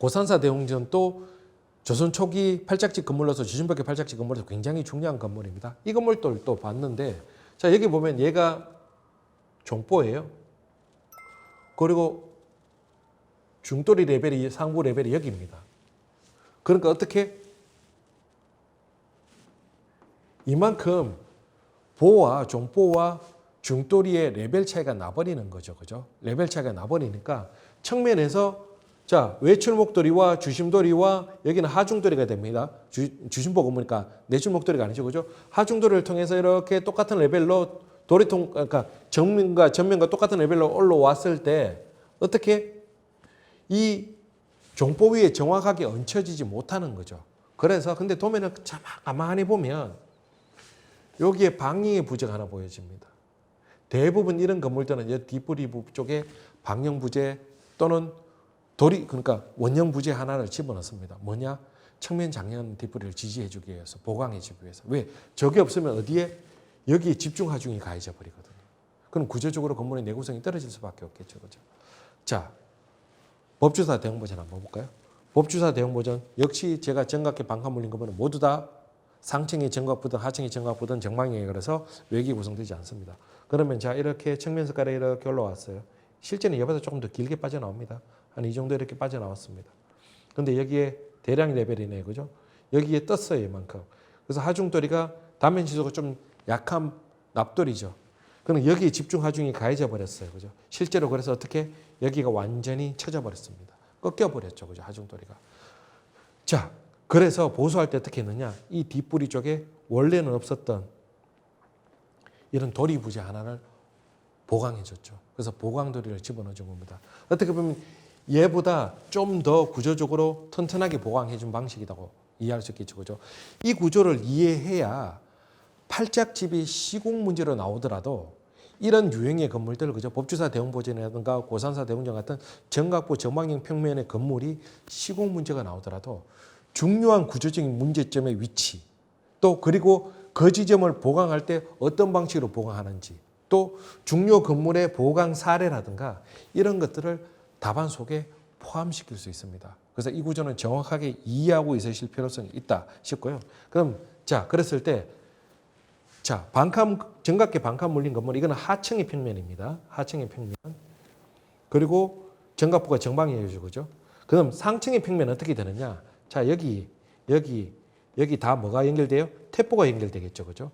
고산사 대웅전도 조선 초기 팔짝집 건물로서 주신밖에 팔짝집 건물로서 굉장히 중요한 건물입니다. 이 건물도 또 봤는데, 자, 여기 보면 얘가 종보예요. 그리고 중도리 레벨이, 상부 레벨이 여기입니다. 그러니까 어떻게? 이만큼 보와 종보와 중도리의 레벨 차이가 나버리는 거죠. 그죠? 레벨 차이가 나버리니까 측면에서 자, 외출목도리와 주심도리와 여기는 하중도리가 됩니다. 주심보 건물이니까 내출목도리가 아니죠. 그죠? 하중도리를 통해서 이렇게 똑같은 레벨로 도리통, 그러니까 정면과 전면과 똑같은 레벨로 올라왔을 때 어떻게? 이 종보 위에 정확하게 얹혀지지 못하는 거죠. 그래서 근데 도면을 가만히 보면 여기에 방향의 부재가 하나 보여집니다. 대부분 이런 건물들은 이 뒷부리 쪽에 방형 부재 또는 도리, 그러니까 원형 부재 하나를 집어넣습니다. 뭐냐? 측면 장년 뒷부리를 지지해주기 위해서, 보강해주기 위해서. 왜? 저게 없으면 어디에? 여기에 집중 하중이 가해져 버리거든요. 그럼 구조적으로 건물의 내구성이 떨어질 수밖에 없겠죠. 그죠? 자, 법주사 대형보전 한번 볼까요? 법주사 대형보전 역시 제가 정각계 반칸 물린 거는 모두 다 상층이 정각부든 하층이 정각부든 정방형에 걸어서 외기 구성되지 않습니다. 그러면 자, 이렇게 측면 색깔이 이렇게 올라왔어요. 실제는 옆에서 조금 더 길게 빠져나옵니다. 한 이 정도 이렇게 빠져나왔습니다. 근데 여기에 대량 레벨이네, 그죠? 여기에 떴어요, 이만큼. 그래서 하중도리가 단면 지수가 좀 약한 납돌이죠. 그럼 여기에 집중 하중이 가해져 버렸어요, 그죠? 실제로 그래서 어떻게? 여기가 완전히 쳐져 버렸습니다. 꺾여 버렸죠, 그죠? 하중도리가. 자, 그래서 보수할 때 어떻게 했느냐? 이 뒷부리 쪽에 원래는 없었던 이런 도리 부재 하나를 보강해줬죠. 그래서 보강도리를 집어넣어준 겁니다. 어떻게 보면 얘보다 좀 더 구조적으로 튼튼하게 보강해준 방식이라고 이해할 수 있겠죠. 그죠? 이 구조를 이해해야 팔짝집이 시공 문제로 나오더라도 이런 유형의 건물들, 그죠? 법주사 대형보전이라든가 고산사 대웅전 같은 정각부 정방형 평면의 건물이 시공 문제가 나오더라도 중요한 구조적인 문제점의 위치, 또 그리고 그 지점을 보강할 때 어떤 방식으로 보강하는지, 또 중요 건물의 보강 사례라든가 이런 것들을 답안 속에 포함시킬 수 있습니다. 그래서 이 구조는 정확하게 이해하고 있으실 필요성이 있다 싶고요. 그럼 자, 그랬을 때 자, 정각계 반칸 물린 건물, 이거는 하층의 평면입니다. 하층의 평면. 그리고 정각부가 정방이에요, 그죠? 그럼 상층의 평면은 어떻게 되느냐? 자, 여기 다 뭐가 연결돼요? 태포가 연결되겠죠, 그죠?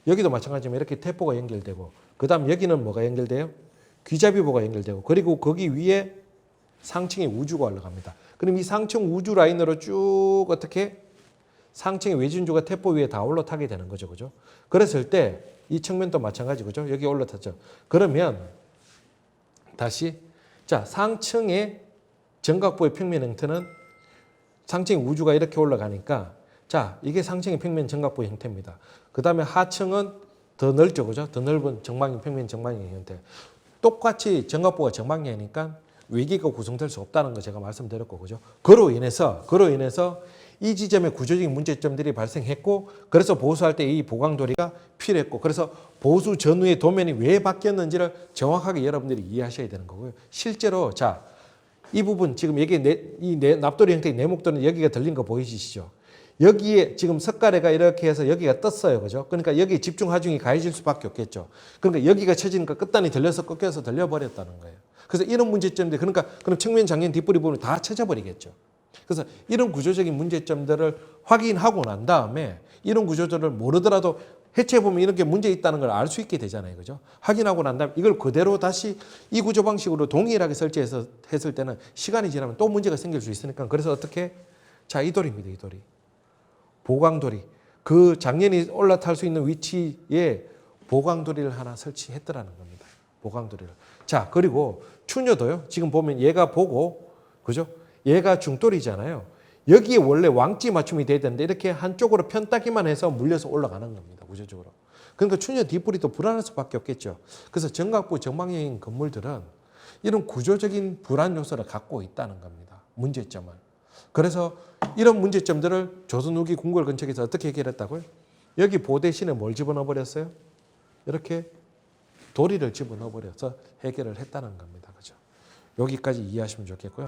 여기도 마찬가지지만 이렇게 태포가 연결되고, 그 다음 여기는 뭐가 연결돼요? 귀잡이보가 연결되고, 그리고 거기 위에 상층의 우주가 올라갑니다. 그럼 이 상층 우주 라인으로 쭉 어떻게 상층의 외진주가 태포 위에 다 올라타게 되는 거죠, 그죠? 그랬을 때 이 측면도 마찬가지, 그죠? 여기 올라탔죠. 그러면 다시 자, 상층의 정각부의 평면 형태는 상층의 우주가 이렇게 올라가니까 자, 이게 상층의 평면 정각부의 형태입니다. 그 다음에 하층은 더 넓죠, 그죠? 더 넓은 정방형 평면 정방형 형태. 똑같이 정각부가 정방형이니까 외기가 구성될 수 없다는 거 제가 말씀드렸고, 그죠? 그로 인해서 이 지점에 구조적인 문제점들이 발생했고, 그래서 보수할 때 이 보강도리가 필요했고, 그래서 보수 전후의 도면이 왜 바뀌었는지를 정확하게 여러분들이 이해하셔야 되는 거고요. 실제로 자, 이 부분 지금 여기 납도리 형태의 내목도는 여기가 들린 거 보이시죠? 여기에 지금 석가래가 이렇게 해서 여기가 떴어요, 그죠? 그러니까 여기 집중 하중이 가해질 수밖에 없겠죠. 그러니까 여기가 쳐지니까 끝단이 들려서 꺾여서 들려버렸다는 거예요. 그래서 이런 문제점들, 그러니까 그럼 측면 장년 뒷부리 부분이 다 쳐져버리겠죠. 그래서 이런 구조적인 문제점들을 확인하고 난 다음에 이런 구조들을 모르더라도 해체해보면 이렇게 문제 있다는 걸 알 수 있게 되잖아요, 그죠? 확인하고 난 다음에 이걸 그대로 다시 이 구조 방식으로 동일하게 설치해서 했을 때는 시간이 지나면 또 문제가 생길 수 있으니까, 그래서 어떻게? 자, 이 돌입니다, 이 돌이. 보강도리. 그 장년이 올라탈 수 있는 위치에 보강도리를 하나 설치했더라는 겁니다. 보강도리를. 자, 그리고 추녀도요. 지금 보면 얘가 보고, 그죠? 얘가 중돌이잖아요. 여기에 원래 왕지 맞춤이 돼야 되는데 이렇게 한쪽으로 편따기만 해서 물려서 올라가는 겁니다. 구조적으로. 그러니까 추녀 뒷부리도 불안할 수밖에 없겠죠. 그래서 정각부 정방형인 건물들은 이런 구조적인 불안 요소를 갖고 있다는 겁니다. 문제점은. 그래서 이런 문제점들을 조선 후기 궁궐 건축에서 어떻게 해결했다고요? 여기 보 대신에 뭘 집어넣어 버렸어요? 이렇게 도리를 집어넣어 버려서 해결을 했다는 겁니다. 그죠? 여기까지 이해하시면 좋겠고요.